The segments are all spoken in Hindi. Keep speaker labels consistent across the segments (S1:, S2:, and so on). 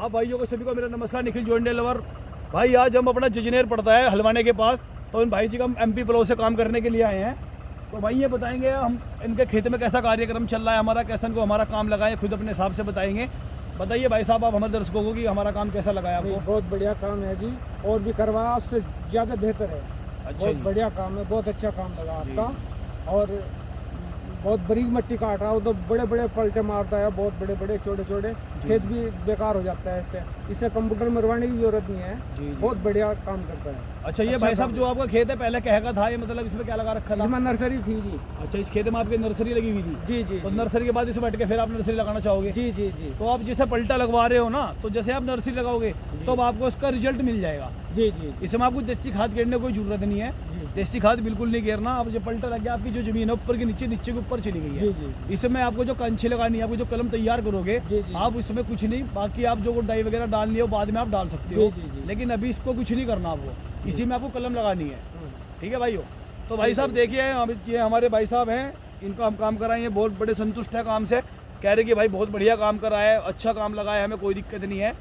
S1: आप भाइयों को सभी को मेरा नमस्कार। निखिल जोंडे लवर भाई, आज हम अपना जजनेर पड़ता है हलवाने के पास, तो इन भाई जी का हम MP प्लो से काम करने के लिए आए हैं। तो भाई ये बताएंगे हम इनके खेत में कैसा कार्यक्रम चल रहा है हमारा, कैसा इनको हमारा काम लगा है, खुद अपने हिसाब से बताएंगे। बताइए भाई साहब, आप हमारे दर्शकों को कि हमारा काम कैसा लगा है आपको।
S2: बहुत बढ़िया काम है जी, और भी करवाया उससे ज़्यादा बेहतर है।
S1: अच्छा
S2: बहुत
S1: जी।
S2: बढ़िया काम है, बहुत अच्छा काम लगा आपका। और बहुत बारीक मिट्टी काट रहा है, वो तो बड़े बड़े पलटे मारता है, बहुत बड़े बड़े छोटे छोटे खेत भी बेकार हो जाता है इससे कंप्यूटर मरवाने की जरूरत नहीं है।
S1: जी।
S2: बहुत बढ़िया काम करता है।
S1: अच्छा ये भाई साहब जो आपका खेत है पहले कह का था, ये मतलब इसमें क्या लगा रखा था।
S2: इसमें नर्सरी थी जी।
S1: अच्छा, इस खेत में आपकी नर्सरी लगी हुई थी।
S2: जी जी
S1: तो नर्सरी के बाद इसमें हट के फिर आप नर्सरी लगाना चाहोगे।
S2: जी जी जी
S1: तो आप जैसे पलटा लगवा रहे हो ना, तो जैसे आप नर्सरी लगाओगे तो अब आपको उसका रिजल्ट मिल जाएगा।
S2: जी जी
S1: इसमें आपको देसी खाद गिरने की कोई जरूरत नहीं है।
S2: जी
S1: देसी खाद बिल्कुल नहीं गिरना। अब जो पलटा लग गया, आपकी जो जमीन है ऊपर के नीचे, नीचे के ऊपर चली गई
S2: जी
S1: है।
S2: जी
S1: इसमें आपको जो कंछी लगानी है, आपको जो कलम तैयार करोगे
S2: जी जी
S1: आप उसमें कुछ नहीं, बाकी आप जो डाई वगैरह डालनी हो बाद में आप डाल सकते हो।
S2: जी जी
S1: लेकिन अभी इसको कुछ नहीं करना आपको, इसी में आपको कलम लगानी है।
S2: हाँ।
S1: ठीक है भाइयों। तो भाई साहब देखिए, ये हमारे भाई साहब हैं, इनको हम काम कराएंगे, बहुत बड़े संतुष्ट है काम से, कह रहे कि भाई बहुत बढ़िया काम करा है, अच्छा काम लगा है, हमें कोई दिक्कत नहीं है।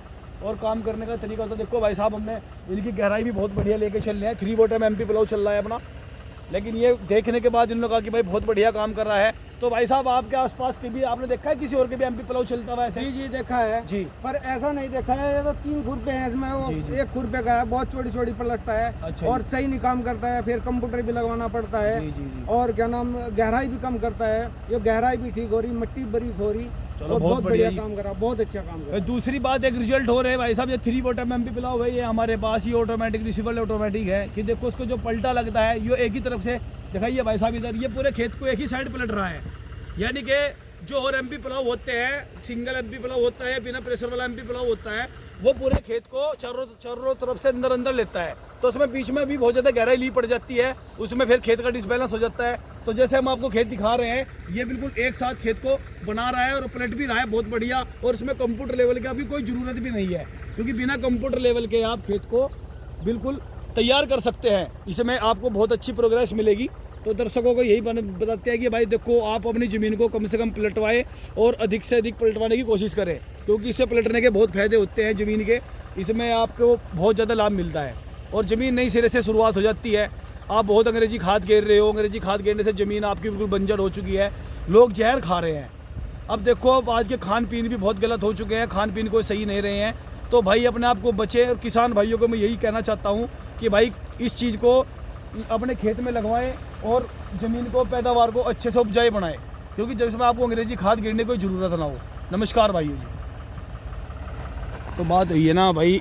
S1: और काम करने का तरीका तो देखो भाई साहब, हमने इनकी गहराई भी बहुत बढ़िया लेके चल रहे हैं। 3 बॉटम MP प्लो चल रहा है अपना। लेकिन ये देखने के बाद इन लोगों का कि भाई बहुत बढ़िया काम कर रहा है। तो भाई साहब आपके आसपास के भी आपने देखा है किसी और के भी MP प्लो चलता हुआ ऐसे?
S2: जी जी देखा है
S1: जी।
S2: पर ऐसा नहीं देखा है। ये तो 3 खुरपे हैं इसमें, वो
S1: जी, जी।
S2: 1 खुरपे का है, बहुत छोटी छोटी पलटता है।
S1: अच्छा
S2: और सही नहीं काम करता है, फिर कंप्यूटर भी लगवाना पड़ता है।
S1: जी, जी, जी।
S2: और क्या नाम, गहराई भी कम करता है। ये गहराई भी ठीक हो रही, मिट्टी बारीक हो रही।
S1: चलो,
S2: और
S1: बहुत
S2: बहुत बढ़िया
S1: बढ़िया
S2: काम करा, बहुत अच्छा काम करा।
S1: दूसरी बात, एक रिजल्ट हो रहे हैं भाई साहब, ये 3 बॉटम MP प्लाव है, ये हमारे पास ही ऑटोमेटिक रिसीवर ऑटोमेटिक है कि देखो उसको जो पलटा लगता है ये एक ही तरफ से दिखाइए भाई साहब, इधर ये पूरे खेत को एक ही साइड पलट रहा है। यानी कि जो और MP प्लाव होते हैं, सिंगल MP प्लाव होता है, बिना प्रेशर वाला MP प्लाव होता है, वो पूरे खेत को चारों तरफ से अंदर अंदर लेता है। तो उसमें बीच में भी बहुत ज़्यादा गहराई ली पड़ जाती है, उसमें फिर खेत का डिसबैलेंस हो जाता है। तो जैसे हम आपको खेत दिखा रहे हैं, ये बिल्कुल एक साथ खेत को बना रहा है और पलट भी रहा है बहुत बढ़िया। और इसमें कंप्यूटर लेवल का भी कोई ज़रूरत भी नहीं है, क्योंकि बिना कंप्यूटर लेवल के आप खेत को बिल्कुल तैयार कर सकते हैं। इसमें आपको बहुत अच्छी प्रोग्रेस मिलेगी। तो दर्शकों को यही बताते हैं कि भाई देखो, आप अपनी ज़मीन को कम से कम पलटवाएं और अधिक से अधिक पलटवाने की कोशिश करें, क्योंकि इससे पलटने के बहुत फ़ायदे होते हैं ज़मीन के। इसमें आपको बहुत ज़्यादा लाभ मिलता है और ज़मीन नई सिरे से शुरुआत हो जाती है। आप बहुत अंग्रेजी खाद घेर रहे हो, अंग्रेजी खाद घेरने से ज़मीन आपकी बिल्कुल बंजर हो चुकी है, लोग जहर खा रहे हैं। अब देखो, अब आज के खान पीन भी बहुत गलत हो चुके हैं, खान पीन को सही नहीं रहे हैं। तो भाई अपने आप को बचे, और किसान भाइयों को मैं यही कहना चाहता हूँ कि भाई इस चीज़ को अपने खेत में लगवाएं और ज़मीन को, पैदावार को अच्छे से उपजाऊ बनाएं, क्योंकि जब इसमें आपको अंग्रेजी खाद गिरने की कोई ज़रूरत ना हो। नमस्कार भाइयों जी। तो बात यही है ना भाई।